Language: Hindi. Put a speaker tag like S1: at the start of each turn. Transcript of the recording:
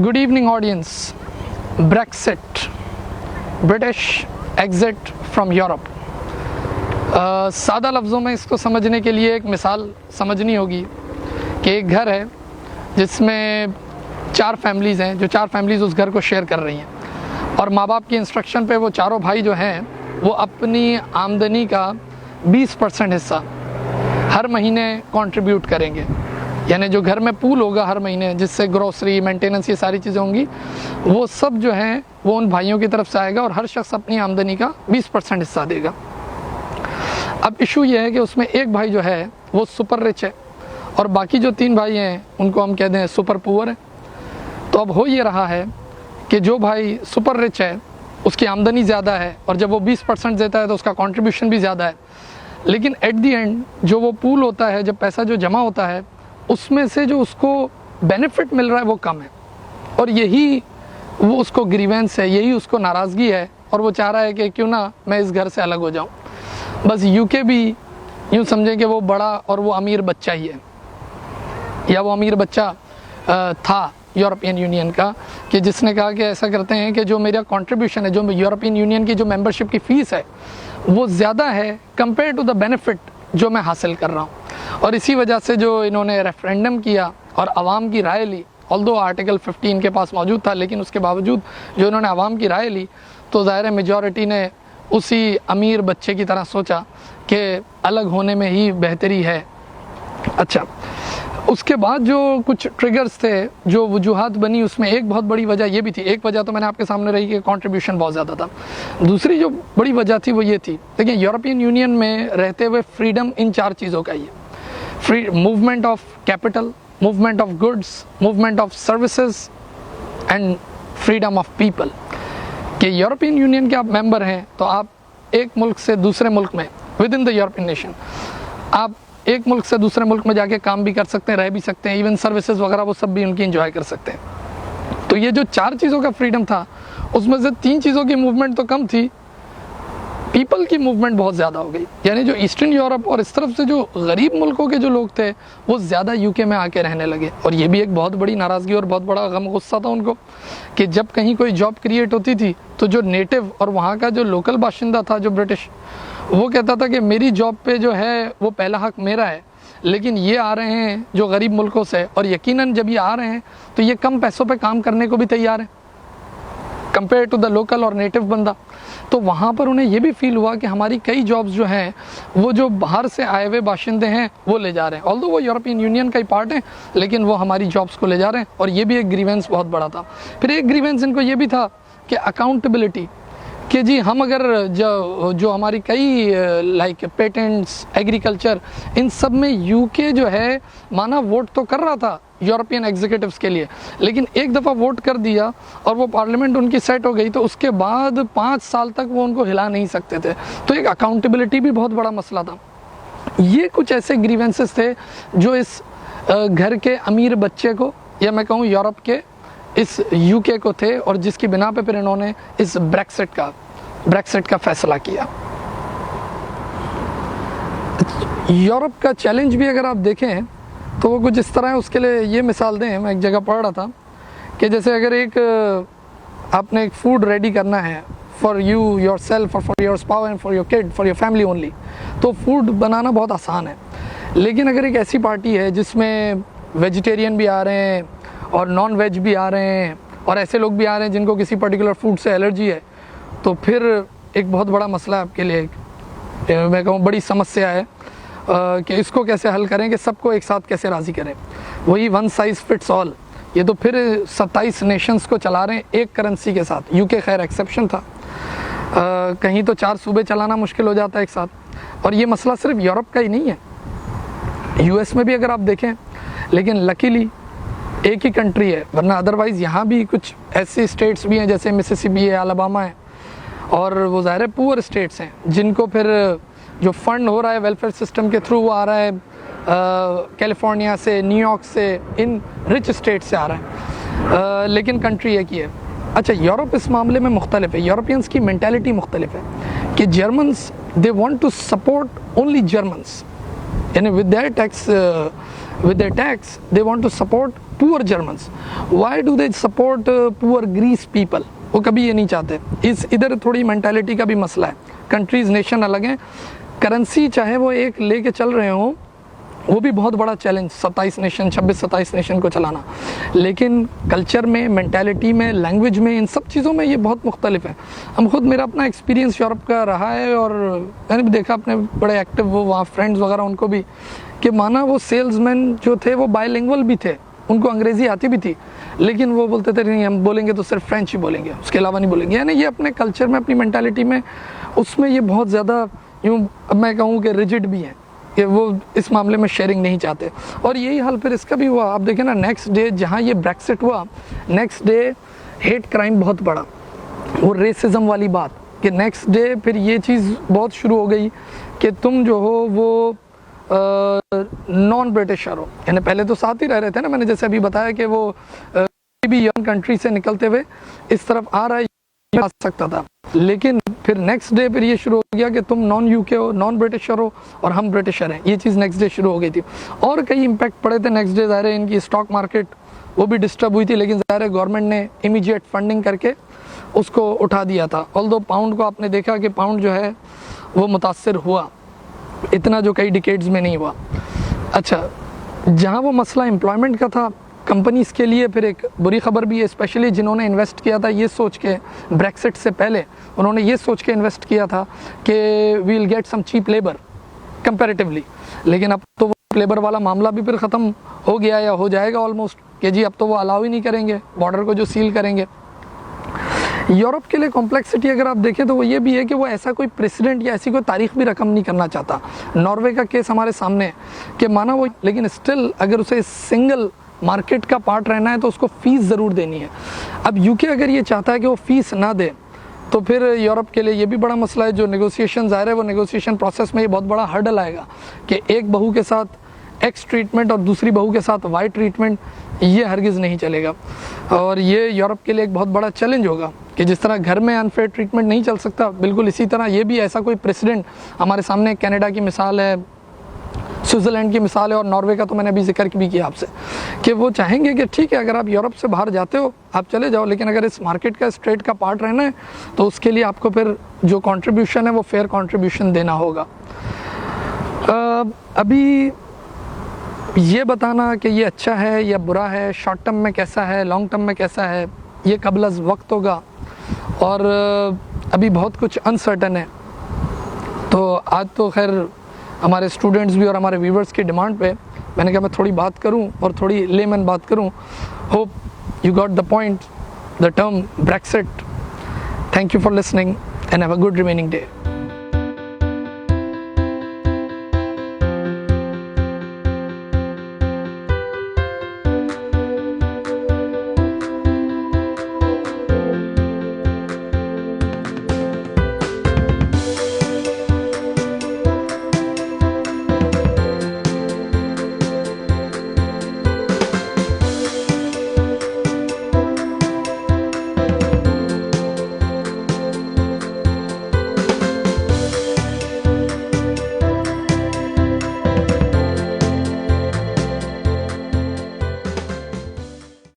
S1: Good evening audience. Brexit, British exit from Europe. सादा लफ्ज़ों में इसको समझने के लिए एक मिसाल समझनी होगी कि एक घर है जिसमें 4 फैमिलीज़ हैं, जो 4 फैमिलीज़ उस घर को शेयर कर रही हैं और माँ बाप की इंस्ट्रक्शन पे वो चारों भाई जो हैं वो अपनी आमदनी का 20% हिस्सा हर महीने कंट्रीब्यूट करेंगे। यानी जो घर में पूल होगा हर महीने, जिससे ग्रोसरी, मेंटेनेंस, ये सारी चीज़ें होंगी, वो सब जो है वो उन भाइयों की तरफ से आएगा और हर शख्स अपनी आमदनी का 20% हिस्सा देगा। अब इशू ये है कि उसमें एक भाई जो है वो सुपर रिच है और बाकी जो 3 भाई हैं उनको हम कहते हैं सुपर पुअर है। तो अब हो ये रहा है कि जो भाई सुपर रिच है उसकी आमदनी ज़्यादा है और जब वो 20% देता है तो उसका कंट्रीब्यूशन भी ज़्यादा है, लेकिन एट दी एंड जो वो पूल होता है, जब पैसा जो जमा होता है, उसमें से जो उसको बेनिफिट मिल रहा है वो कम है और यही वो उसको ग्रीवेंस है, यही उसको नाराज़गी है और वो चाह रहा है कि क्यों ना मैं इस घर से अलग हो जाऊं। बस यूके भी यूँ समझें कि वो बड़ा और वो अमीर बच्चा ही है, या वो अमीर बच्चा था यूरोपियन यूनियन का, कि जिसने कहा कि ऐसा करते हैं कि जो मेरा कंट्रीब्यूशन है, जो यूरोपियन यूनियन की जो मेंबरशिप की फ़ीस है वो ज़्यादा है कंपेयर टू द बेनिफिट जो मैं हासिल कर रहा हूँ। और इसी वजह से जो इन्होंने रेफरेंडम किया और आवाम की राय ली, ऑल्दो आर्टिकल 15 इनके पास मौजूद था, लेकिन उसके बावजूद जो इन्होंने आवाम की राय ली तो ज़ाहिर है मेजॉरिटी ने उसी अमीर बच्चे की तरह सोचा कि अलग होने में ही बेहतरी है। अच्छा, उसके बाद जो कुछ ट्रिगर्स थे, जो वजूहात बनी, उसमें एक बहुत बड़ी वजह ये भी थी। एक वजह तो मैंने आपके सामने रही कि कंट्रीब्यूशन बहुत ज़्यादा था। दूसरी जो बड़ी वजह थी वो ये थी, देखिए यूरोपियन यूनियन में रहते हुए फ्रीडम इन 4 चीज़ों का ही है। Free movement of capital, movement of goods, movement of services and freedom of people. कि यूरोपियन यूनियन के आप मेंबर हैं तो आप एक मुल्क से दूसरे मुल्क में, with in the European nation, आप एक मुल्क से दूसरे मुल्क में जाके काम भी कर सकते हैं, रह भी सकते हैं, इवन सर्विसेज वगैरह वो सब भी उनकी एंजॉय कर सकते हैं। तो ये जो 4 चीज़ों का फ्रीडम था उसमें से 3 चीज़ों की मूवमेंट तो कम थी, पीपल की मूवमेंट बहुत ज़्यादा हो गई। यानी जो ईस्टर्न यूरोप और इस तरफ से जो गरीब मुल्कों के जो लोग थे वो ज़्यादा यूके में आके रहने लगे। और ये भी एक बहुत बड़ी नाराज़गी और बहुत बड़ा गम गुस्सा था उनको कि जब कहीं कोई जॉब क्रिएट होती थी तो जो नेटिव और वहाँ का जो लोकल बाशिंदा था, जो ब्रिटिश, वो कहता था कि मेरी जॉब पे जो है वो पहला हक मेरा है, लेकिन ये आ रहे हैं जो गरीब मुल्कों से, और यकीनन जब ये आ रहे हैं तो ये कम पैसों पे काम करने को भी तैयार हैं कंपेयर टू द लोकल और नेटिव बंदा। तो वहाँ पर उन्हें ये भी फील हुआ कि हमारी कई जॉब्स जो हैं वो जो बाहर से आए हुए बाशिंदे हैं वो ले जा रहे हैं, ऑल्दो वो यूरोपियन यूनियन का ही पार्ट है, लेकिन वो हमारी जॉब्स को ले जा रहे हैं। और ये भी एक ग्रीवेंस बहुत बड़ा था। फिर एक ग्रीवेंस इनको ये भी था कि अकाउंटेबिलिटी, कि जी हम अगर जो हमारी कई लाइक पेटेंट्स, एग्रीकल्चर, इन सब में यूके जो है माना वोट तो कर रहा था यूरोपियन एग्जीक्यूटिव्स के लिए, लेकिन एक दफ़ा वोट कर दिया और वो पार्लियामेंट उनकी सेट हो गई तो उसके बाद 5 साल तक वो उनको हिला नहीं सकते थे। तो एक अकाउंटेबिलिटी भी बहुत बड़ा मसला था। ये कुछ ऐसे ग्रीवेंसेस थे जो इस घर के अमीर बच्चे को, या मैं कहूँ यूरोप के इस यूके को थे, और जिसकी बिना पे फिर इन्होंने इस ब्रेक्सिट का फैसला किया। यूरोप का चैलेंज भी अगर आप देखें तो वो कुछ इस तरह है। उसके लिए ये मिसाल दें, मैं एक जगह पढ़ रहा था कि जैसे अगर आपने एक फूड रेडी करना है फॉर यू योर सेल्फ और for your spouse and for your kid, for your family only, तो फूड बनाना बहुत आसान है। लेकिन अगर एक ऐसी पार्टी है जिसमें वेजिटेरियन भी आ रहे हैं और नॉन वेज भी आ रहे हैं और ऐसे लोग भी आ रहे हैं जिनको किसी पर्टिकुलर फूड से एलर्जी है, तो फिर एक बहुत बड़ा मसला आपके लिए, मैं कहूँ बड़ी समस्या है कि इसको कैसे हल करें, कि सबको एक साथ कैसे राज़ी करें। वही वन साइज़ फिट्स ऑल, ये तो फिर 27 नेशंस को चला रहे हैं एक करेंसी के साथ। यूके खैर एक्सेप्शन था, कहीं तो 4 सूबे चलाना मुश्किल हो जाता है एक साथ। और ये मसला सिर्फ यूरोप का ही नहीं है, यूएस में भी अगर आप देखें, लेकिन लकीली एक ही कंट्री है, वरना अदरवाइज़ यहाँ भी कुछ ऐसे स्टेट्स भी हैं जैसे मिसिसिपी है, अलाबामा है, और वो ज़ाहिर है पुअर स्टेट्स हैं जिनको फिर जो फंड हो रहा है वेलफेयर सिस्टम के थ्रू वो आ रहा है कैलिफोर्निया से, न्यूयॉर्क से, इन रिच स्टेट से आ रहा है, लेकिन कंट्री एक ही है। अच्छा, यूरोप इस मामले में मुख्तलिफ है, यूरोपियंस की मेंटालिटी मुख्तलिफ है कि Germans they want to support only Germans, यानी with their tax they want to support poor Germans, why do they support poor Greece people? वो कभी ये नहीं चाहते। इधर थोड़ी मेंटालिटी का भी मसला है। कंट्रीज नेशन अलग हैं, करेंसी चाहे वो एक लेके चल रहे हों, वो भी बहुत बड़ा चैलेंज 27 नेशन 26-27 नेशन को चलाना, लेकिन कल्चर में, मेंटालिटी में, लैंग्वेज में, इन सब चीज़ों में ये बहुत मुख्तलिफ है। हम खुद, मेरा अपना एक्सपीरियंस यूरोप का रहा है और मैंने भी देखा अपने बड़े एक्टिव वो वहाँ फ्रेंड्स वगैरह उनको भी, कि माना वो सेल्समैन जो थे वो बायलिंगुअल भी थे, उनको अंग्रेज़ी आती भी थी, लेकिन वो बोलते थे नहीं हम बोलेंगे तो सिर्फ फ्रेंच ही बोलेंगे, उसके अलावा नहीं बोलेंगे। यानी ये अपने कल्चर में, अपनी मेंटालिटी में, उसमें ये बहुत ज़्यादा यूँ अब मैं कहूँ कि रिजिड भी हैं, कि वो इस मामले में शेयरिंग नहीं चाहते। और यही हाल फिर इसका भी हुआ। आप देखें ना, नेक्स्ट डे जहाँ ये ब्रेक्सिट हुआ, नेक्स्ट डे हेट क्राइम बहुत बढ़ा, वो रेसिज्म वाली बात, कि नेक्स्ट डे फिर ये चीज़ बहुत शुरू हो गई कि तुम जो हो वो नॉन ब्रिटिशर हो। यानी पहले तो साथ ही रह रहे थे ना, मैंने जैसे अभी बताया कि वो भी यंग कंट्री से निकलते हुए इस तरफ आ रहा है, आ सकता था, लेकिन फिर नेक्स्ट डे फिर ये शुरू हो गया कि तुम नॉन यूके हो, नॉन ब्रिटिशर हो और हम ब्रिटिशर हैं। ये चीज़ नेक्स्ट डे शुरू हो गई थी और कई इम्पैक्ट पड़े थे नेक्स्ट डे। ज़ाहिर है इनकी स्टॉक मार्केट वो भी डिस्टर्ब हुई थी, लेकिन ज़ाहिर है गवर्नमेंट ने इमीडिएट फंडिंग करके उसको उठा दिया था। ऑल्दो पाउंड को आपने देखा कि पाउंड जो है वो मुतासर हुआ, इतना जो कई डिकेड्स में नहीं हुआ। अच्छा, जहाँ वो मसला एम्प्लॉयमेंट का था कंपनीज़ के लिए, फिर एक बुरी खबर भी है, स्पेशली जिन्होंने इन्वेस्ट किया था ये सोच के, ब्रेक्सिट से पहले उन्होंने ये सोच के इन्वेस्ट किया था कि we will get some cheap labour comparatively, लेकिन अब तो वो लेबर वाला मामला भी फिर ख़त्म हो गया या हो जाएगा ऑलमोस्ट, कि जी अब तो वो अलाउ ही नहीं करेंगे, बॉर्डर को जो सील करेंगे। यूरोप के लिए कॉम्प्लेक्सिटी अगर आप देखें तो वो ये भी है कि वो ऐसा कोई प्रेसिडेंट या ऐसी कोई तारीख भी रकम नहीं करना चाहता। नॉर्वे का केस हमारे सामने है कि माना वो, लेकिन स्टिल अगर उसे सिंगल मार्केट का पार्ट रहना है तो उसको फ़ीस ज़रूर देनी है। अब यूके अगर ये चाहता है कि वो फ़ीस ना दे तो फिर यूरोप के लिए ये भी बड़ा मसला है। जो नेगोशिएशन ज़ाहिर है वो नेगोशिएशन प्रोसेस में ये बहुत बड़ा हर्डल आएगा कि एक बहू के साथ एक्स ट्रीटमेंट और दूसरी बहू के साथ वाई ट्रीटमेंट, ये हरगिज़ नहीं चलेगा। और ये यूरोप के लिए एक बहुत बड़ा चैलेंज होगा कि जिस तरह घर में अनफेयर ट्रीटमेंट नहीं चल सकता, बिल्कुल इसी तरह ये भी ऐसा कोई प्रेसिडेंट हमारे सामने, कनाडा की मिसाल है, स्विट्ज़रलैंड की मिसाल है और नॉर्वे का तो मैंने अभी जिक्र भी किया आपसे, कि वो चाहेंगे कि ठीक है अगर आप यूरोप से बाहर जाते हो आप चले जाओ, लेकिन अगर इस मार्केट का, स्ट्रेट का पार्ट रहना है तो उसके लिए आपको फिर जो कंट्रीब्यूशन है वो फेयर कंट्रीब्यूशन देना होगा। अभी ये बताना कि ये अच्छा है या बुरा है, शॉर्ट टर्म में कैसा है, लॉन्ग टर्म में कैसा है, ये कबल अज़ वक्त होगा और अभी बहुत कुछ अनसर्टन है। तो आज तो खैर हमारे स्टूडेंट्स भी और हमारे व्यूवर्स की डिमांड पे मैंने कहा मैं थोड़ी बात करूं और थोड़ी लेमन बात करूं। Hope you got the point, the term Brexit. Thank you for listening and have a good remaining day.